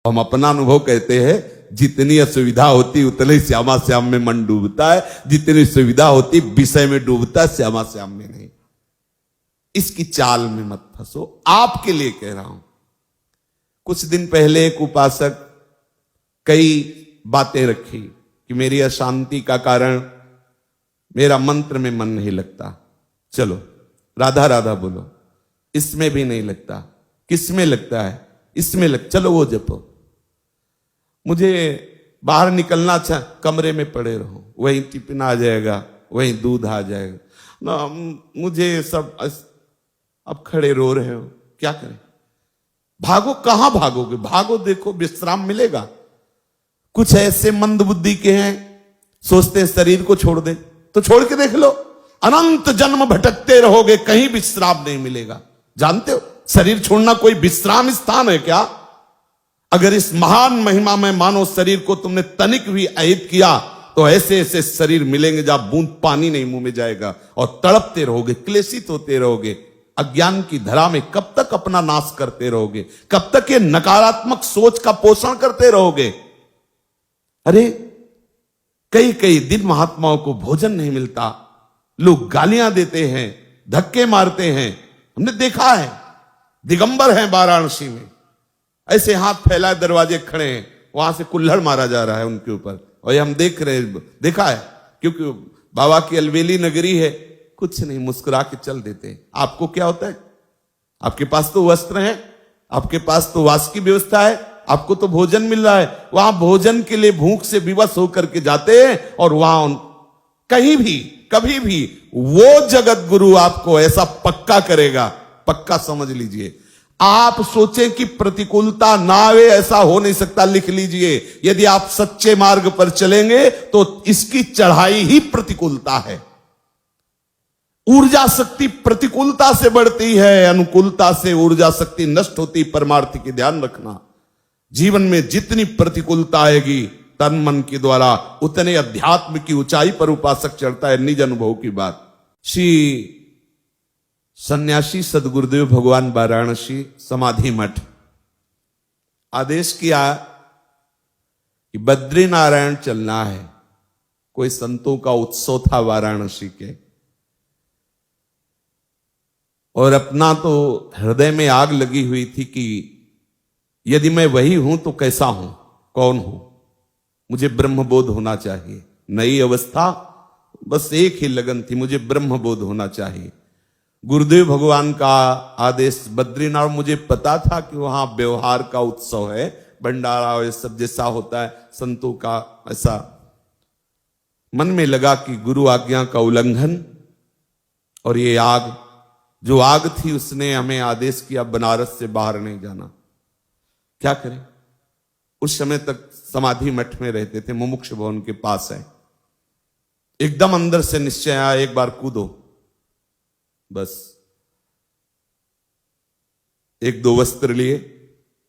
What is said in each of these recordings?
हम अपना अनुभव कहते हैं, जितनी असुविधा होती उतने श्यामा श्याम में मन डूबता है, जितनी सुविधा होती विषय में डूबता है, श्यामा श्याम में नहीं। इसकी चाल में मत फंसो, आपके लिए कह रहा हूं। कुछ दिन पहले एक उपासक कई बातें रखी कि मेरी अशांति का कारण मेरा मंत्र में मन नहीं लगता। चलो राधा राधा बोलो, इसमें भी नहीं लगता। किसमें लगता है? इसमें चलो वो जपो। मुझे बाहर निकलना अच्छा, कमरे में पड़े रहो, वहीं टिफिन आ जाएगा, वहीं दूध आ जाएगा ना, मुझे सब अब खड़े रो रहे हो, क्या करें? भागो, कहां भागोगे? भागो, देखो विश्राम मिलेगा। कुछ ऐसे मंद बुद्धि के हैं, सोचते हैं शरीर को छोड़ दे, तो छोड़ के देख लो, अनंत जन्म भटकते रहोगे, कहीं विश्राम नहीं मिलेगा। जानते हो शरीर छोड़ना कोई विश्राम स्थान है क्या? अगर इस महान महिमा में मानो शरीर को तुमने तनिक भी अहित किया तो ऐसे ऐसे शरीर मिलेंगे जहां बूंद पानी नहीं मुंह में जाएगा, और तड़पते रहोगे, क्लेशित होते रहोगे। अज्ञान की धरा में कब तक अपना नाश करते रहोगे? कब तक ये नकारात्मक सोच का पोषण करते रहोगे? अरे कई कई दिन महात्माओं को भोजन नहीं मिलता, लोग गालियां देते हैं, धक्के मारते हैं। हमने देखा है, दिगंबर हैं वाराणसी में, ऐसे हाथ फैलाए दरवाजे खड़े हैं, वहां से कुल्हड़ मारा जा रहा है उनके ऊपर, और ये हम देख रहे, देखा है, क्योंकि बाबा की अलवेली नगरी है, कुछ नहीं, मुस्कुरा के चल देते हैं। आपको क्या होता है? आपके पास तो वस्त्र है, आपके पास तो वास की व्यवस्था है, आपको तो भोजन मिल रहा है। वहां भोजन के लिए भूख से विवश होकर के जाते हैं, और वहां कहीं भी कभी भी वो जगत गुरु आपको ऐसा पक्का करेगा, पक्का समझ लीजिए। आप सोचें कि प्रतिकूलता ना आवे, ऐसा हो नहीं सकता। लिख लीजिए, यदि आप सच्चे मार्ग पर चलेंगे तो इसकी चढ़ाई ही प्रतिकूलता है। ऊर्जा शक्ति प्रतिकूलता से बढ़ती है, अनुकूलता से ऊर्जा शक्ति नष्ट होती। परमार्थ की ध्यान रखना, जीवन में जितनी प्रतिकूलता आएगी तन मन के द्वारा, उतने अध्यात्म की ऊंचाई पर उपासक चढ़ता है। निज अनुभव की बात। श्री सन्यासी सदगुरुदेव भगवान वाराणसी समाधि मठ आदेश किया कि बद्रीनारायण चलना है। कोई संतों का उत्सव था वाराणसी के, और अपना तो हृदय में आग लगी हुई थी कि यदि मैं वही हूं तो कैसा हूं, कौन हूं? मुझे ब्रह्मबोध होना चाहिए। नई अवस्था, बस एक ही लगन थी, मुझे ब्रह्मबोध होना चाहिए। गुरुदेव भगवान का आदेश बद्रीनाथ, मुझे पता था कि वहां व्यवहार का उत्सव है, भंडारा और सब जैसा होता है संतों का, ऐसा मन में लगा कि गुरु आज्ञा का उल्लंघन। और ये आग, जो आग थी, उसने हमें आदेश किया बनारस से बाहर नहीं जाना। क्या करें? उस समय तक समाधि मठ में रहते थे, मुमुक्ष भवन के पास है। एकदम अंदर से निश्चय आया, एक बार कूदो। बस एक दो वस्त्र लिए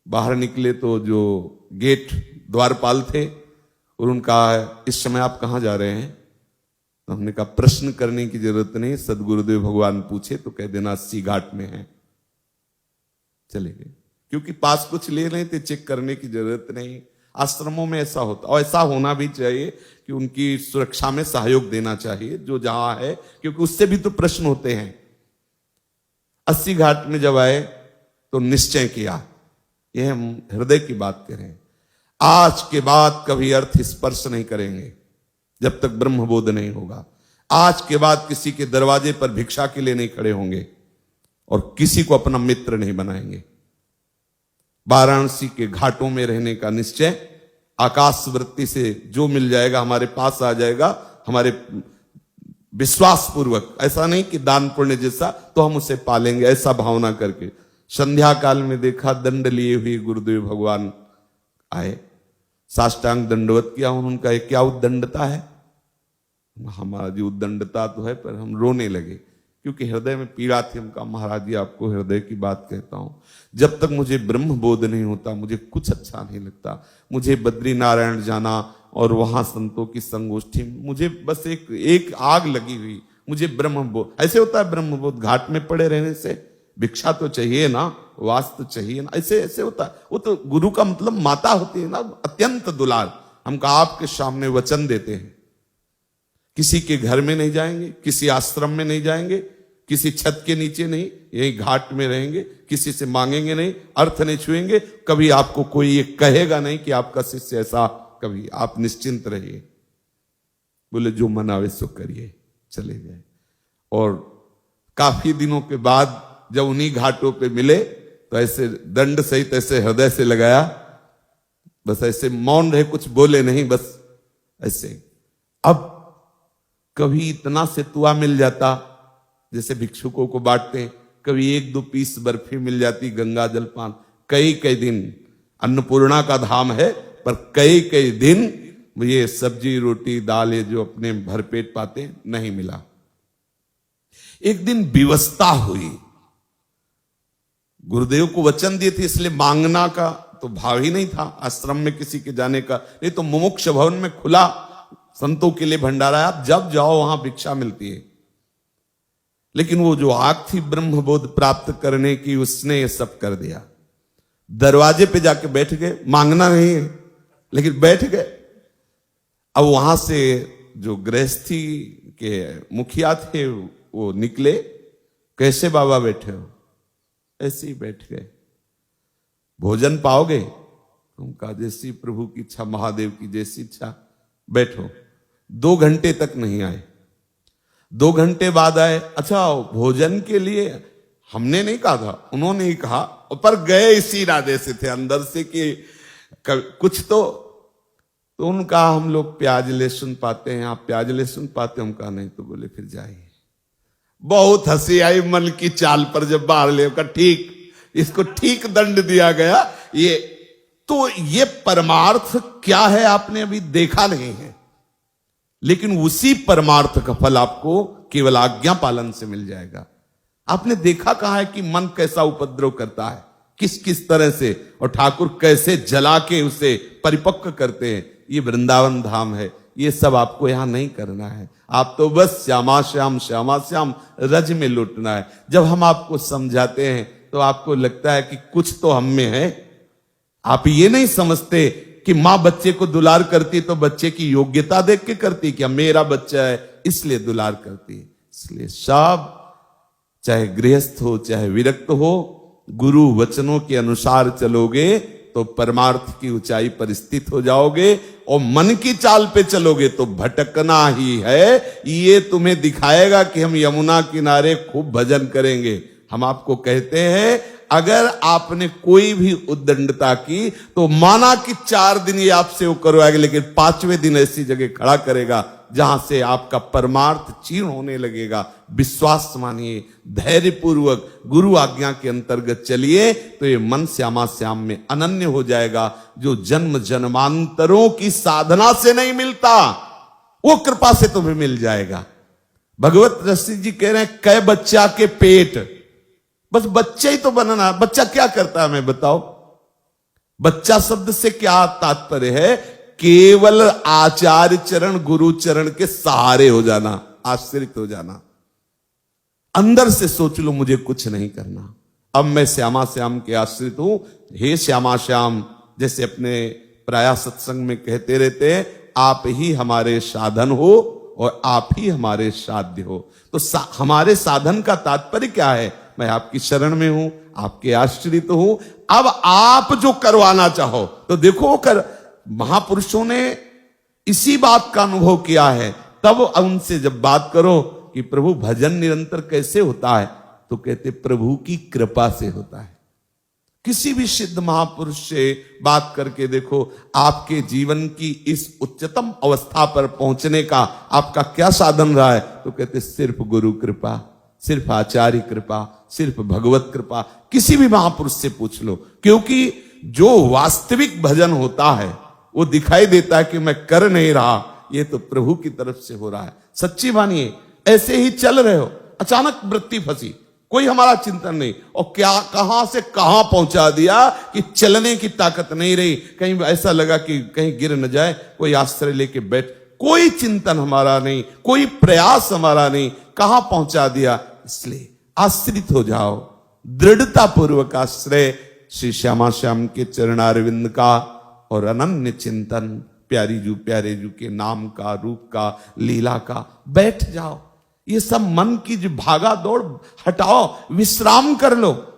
बाहर निकले तो जो गेट द्वारपाल थे, और उनका इस समय आप कहां जा रहे हैं? तो हमने कहा प्रश्न करने की जरूरत नहीं, सदगुरुदेव भगवान पूछे तो कह देना 80 घाट में है। चले गए, क्योंकि पास कुछ ले रहे थे, चेक करने की जरूरत नहीं। आश्रमों में ऐसा होता, और ऐसा होना भी चाहिए कि उनकी सुरक्षा में सहयोग देना चाहिए जो जहां है, क्योंकि उससे भी तो प्रश्न होते हैं। 80 घाट में जब आए तो निश्चय किया, यह हम हृदय की बात करें, आज के बाद कभी अर्थ स्पर्श नहीं करेंगे जब तक ब्रह्मबोध नहीं होगा। आज के बाद किसी के दरवाजे पर भिक्षा के लिए नहीं खड़े होंगे, और किसी को अपना मित्र नहीं बनाएंगे। वाराणसी के घाटों में रहने का निश्चय, आकाश वृत्ति से जो मिल जाएगा हमारे पास आ जाएगा, हमारे विश्वास पूर्वक, ऐसा नहीं कि दान पुण्य जैसा तो हम उसे पालेंगे, ऐसा भावना करके। संध्या काल में देखा, दंड लिए हुए गुरुदेव भगवान आए, साष्टांग दंडवत किया। उनका क्या उद्दंडता है? हमारी उद्दंडता तो है, पर हम रोने लगे क्योंकि हृदय में पीड़ा थी। हम कहा महाराज जी, आपको हृदय की बात कहता हूं, जब तक मुझे ब्रह्म बोध नहीं होता मुझे कुछ अच्छा नहीं लगता। मुझे बद्री नारायण जाना और वहां संतों की संगोष्ठी, मुझे बस एक आग लगी हुई, मुझे ब्रह्म बोध। ऐसे होता है ब्रह्म बोध घाट में पड़े रहने से, भिक्षा तो चाहिए ना, वास तो चाहिए ना, ऐसे ऐसे होता है। वो तो गुरु का मतलब माता होती है ना, अत्यंत दुलार। हम का आपके सामने वचन देते हैं, किसी के घर में नहीं जाएंगे, किसी आश्रम में नहीं जाएंगे, किसी छत के नीचे नहीं, यही घाट में रहेंगे, किसी से मांगेंगे नहीं, अर्थ नहीं छुएंगे, कभी आपको कोई ये कहेगा नहीं कि आपका शिष्य ऐसा, कभी आप निश्चिंत रहिए। बोले जो मन आवे सो करिए, चले जाए। और काफी दिनों के बाद जब उन्हीं घाटों पे मिले तो ऐसे दंड सहित ऐसे हृदय से लगाया, बस ऐसे मौन रहे, कुछ बोले नहीं, बस ऐसे। अब कभी इतना सेतुआ मिल जाता जैसे भिक्षुकों को बांटते, कभी 1-2 पीस बर्फी मिल जाती, गंगा जलपान, कई कई दिन। अन्नपूर्णा का धाम है, पर कई कई दिन ये सब्जी रोटी दाल ये जो अपने भरपेट पाते नहीं मिला। एक दिन विवस्ता हुई, गुरुदेव को वचन दिए थे, इसलिए मांगना का तो भाव ही नहीं था आश्रम में किसी के जाने का, नहीं तो मुमुक्ष भवन में खुला संतों के लिए भंडारा, आप जब जाओ वहां भिक्षा मिलती है। लेकिन वो जो आग थी ब्रह्मबोध प्राप्त करने की, उसने ये सब कर दिया। दरवाजे पे जाके बैठ गए, मांगना नहीं है लेकिन बैठ गए। अब वहां से जो गृहस्थी के मुखिया थे वो निकले, कैसे बाबा बैठे हो? ऐसे ही बैठ गए। भोजन पाओगे? तुम कहा जैसी प्रभु की इच्छा, महादेव की जैसी इच्छा, बैठो। 2 घंटे तक नहीं आए, 2 घंटे बाद आए। अच्छा भोजन के लिए हमने नहीं कहा था, उन्होंने ही कहा, पर गए इसी इरादे से थे अंदर से कि कुछ तो उनका हम लोग प्याज लहसुन पाते हैं, आप प्याज लहसुन पाते, हम कहा नहीं, तो बोले फिर जाइए। बहुत हंसी आई मन की चाल पर जब बाहर ले का, ठीक इसको ठीक दंड दिया गया। ये तो ये परमार्थ क्या है आपने अभी देखा नहीं है, लेकिन उसी परमार्थ का फल आपको केवल आज्ञा पालन से मिल जाएगा। आपने देखा कहां है कि मन कैसा उपद्रव करता है, किस किस तरह से, और ठाकुर कैसे जला के उसे परिपक्व करते हैं। ये वृंदावन धाम है, ये सब आपको यहां नहीं करना है। आप तो बस श्यामा श्याम श्यामा श्याम रज में लुटना है। जब हम आपको समझाते हैं तो आपको लगता है कि कुछ तो हम में है। आप ये नहीं समझते कि मां बच्चे को दुलार करती तो बच्चे की योग्यता देख के करती, क्या मेरा बच्चा है इसलिए दुलार करती है। इसलिए सब, चाहे गृहस्थ हो चाहे विरक्त हो, गुरु वचनों के अनुसार चलोगे तो परमार्थ की ऊंचाई पर स्थित हो जाओगे, और मन की चाल पे चलोगे तो भटकना ही है। ये तुम्हें दिखाएगा कि हम यमुना किनारे खूब भजन करेंगे। हम आपको कहते हैं अगर आपने कोई भी उद्दंडता की तो माना कि 4 दिन ये आपसे वो करवाएगा, लेकिन 5वें दिन ऐसी जगह खड़ा करेगा जहां से आपका परमार्थ क्षीण होने लगेगा। विश्वास मानिए, धैर्यपूर्वक गुरु आज्ञा के अंतर्गत चलिए तो ये मन श्यामा श्याम में अनन्य हो जाएगा, जो जन्म जन्मांतरों की साधना से नहीं मिलता, वो कृपा से तुम्हें मिल जाएगा। भगवत रसी जी कह रहे हैं, कै बच्चा के पेट, बस बच्चा ही तो बनना। बच्चा क्या करता है हमें बताओ? बच्चा शब्द से क्या तात्पर्य है? केवल आचार्य चरण गुरु चरण के सहारे हो जाना, आश्रित हो जाना। अंदर से सोच लो मुझे कुछ नहीं करना, अब मैं श्यामा श्याम के आश्रित हूं। हे श्यामा श्याम, जैसे अपने प्राय सत्संग में कहते रहते हैं, आप ही हमारे साधन हो और आप ही हमारे साध्य हो। तो हमारे साधन का तात्पर्य क्या है? मैं आपकी शरण में हूं, आपके आश्रित हूं। अब आप जो करवाना चाहो तो देखो कर। महापुरुषों ने इसी बात का अनुभव किया है। तब उनसे जब बात करो कि प्रभु भजन निरंतर कैसे होता है, तो कहते प्रभु की कृपा से होता है। किसी भी सिद्ध महापुरुष से बात करके देखो, आपके जीवन की इस उच्चतम अवस्था पर पहुंचने का आपका क्या साधन रहा है, तो कहते सिर्फ गुरु कृपा, सिर्फ आचार्य कृपा, सिर्फ भगवत कृपा। किसी भी महापुरुष से पूछ लो, क्योंकि जो वास्तविक भजन होता है वो दिखाई देता है कि मैं कर नहीं रहा, ये तो प्रभु की तरफ से हो रहा है। सच्ची मानिए, ऐसे ही चल रहे हो, अचानक वृत्ति फंसी, कोई हमारा चिंतन नहीं, और क्या कहां से कहां पहुंचा दिया कि चलने की ताकत नहीं रही। कहीं ऐसा लगा कि कहीं गिर न जाए, कोई आश्रय लेके बैठ, कोई चिंतन हमारा नहीं, कोई प्रयास हमारा नहीं, कहां पहुंचा दिया। इसलिए आश्रित हो जाओ, दृढ़ता पूर्वक आश्रय श्री श्यामा श्याम के चरणारविंद का और अनन्य चिंतन प्यारे जू के नाम का, रूप का, लीला का। बैठ जाओ, ये सब मन की जो भागा दौड़ हटाओ, विश्राम कर लो।